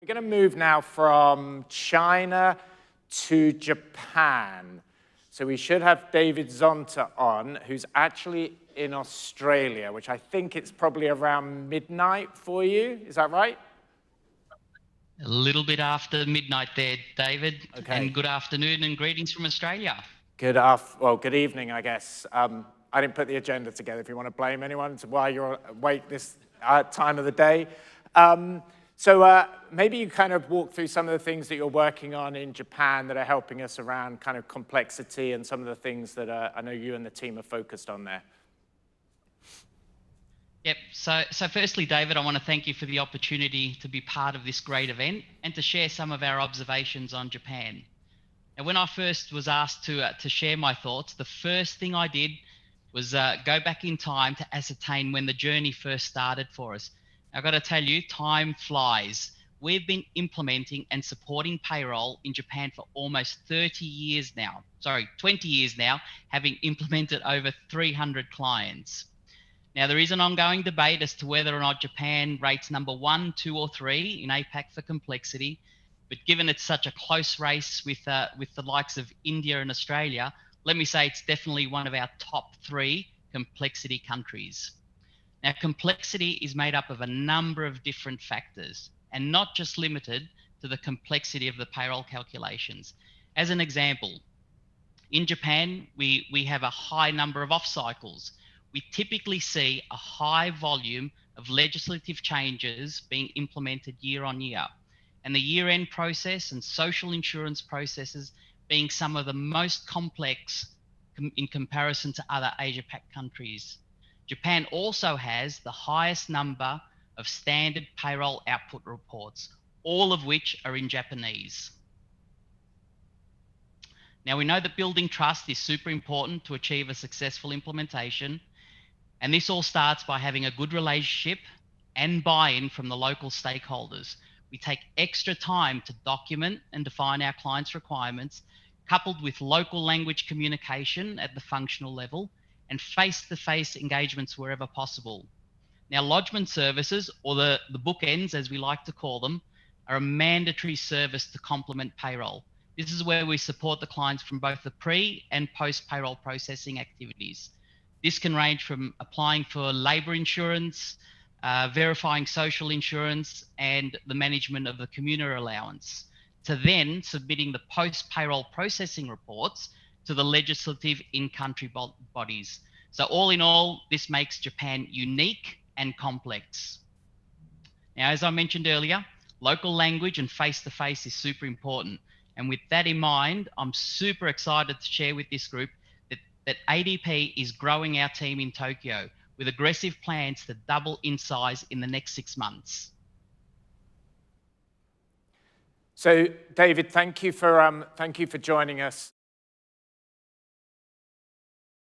We're going to move now from China to Japan. So we should have David Zonta on, who's actually in Australia, which I think it's probably around midnight for you. Is that right? A little bit after midnight there, David. Okay. And good afternoon and greetings from Australia. Good evening, I guess. I didn't put the agenda together. If you want to blame anyone, it's why you're awake this time of the day. So maybe you kind of walk through some of the things that you're working on in Japan that are helping us around kind of complexity and some of the things that I know you and the team are focused on there. Yep. So firstly, David, I want to thank you for the opportunity to be part of this great event and to share some of our observations on Japan. And when I first was asked to share my thoughts, the first thing I did was go back in time to ascertain when the journey first started for us. I've got to tell you, time flies. We've been implementing and supporting payroll in Japan for almost 20 years now, having implemented over 300 clients. Now, there is an ongoing debate as to whether or not Japan rates number 1, 2, or 3 in APAC for complexity. But given it's such a close race with the likes of India and Australia, let me say it's definitely one of our top 3 complexity countries. Now, complexity is made up of a number of different factors and not just limited to the complexity of the payroll calculations. As an example, in Japan, we have a high number of off cycles. We typically see a high volume of legislative changes being implemented year on year, and the year-end process and social insurance processes being some of the most complex in comparison to other Asia-Pac countries. Japan also has the highest number of standard payroll output reports, all of which are in Japanese. Now, we know that building trust is super important to achieve a successful implementation, and this all starts by having a good relationship and buy-in from the local stakeholders. We take extra time to document and define our clients' requirements, coupled with local language communication at the functional level and face-to-face engagements wherever possible. Now, lodgement services, or the bookends as we like to call them, are a mandatory service to complement payroll. This is where we support the clients from both the pre and post payroll processing activities. This can range from applying for labour insurance, verifying social insurance, and the management of the commuter allowance, to then submitting the post-payroll processing reports to the legislative in-country bodies. So all in all, this makes Japan unique and complex. Now, as I mentioned earlier, local language and face-to-face is super important. And with that in mind, I'm super excited to share with this group that ADP is growing our team in Tokyo with aggressive plans to double in size in the next 6 months. So, David, thank you for joining us.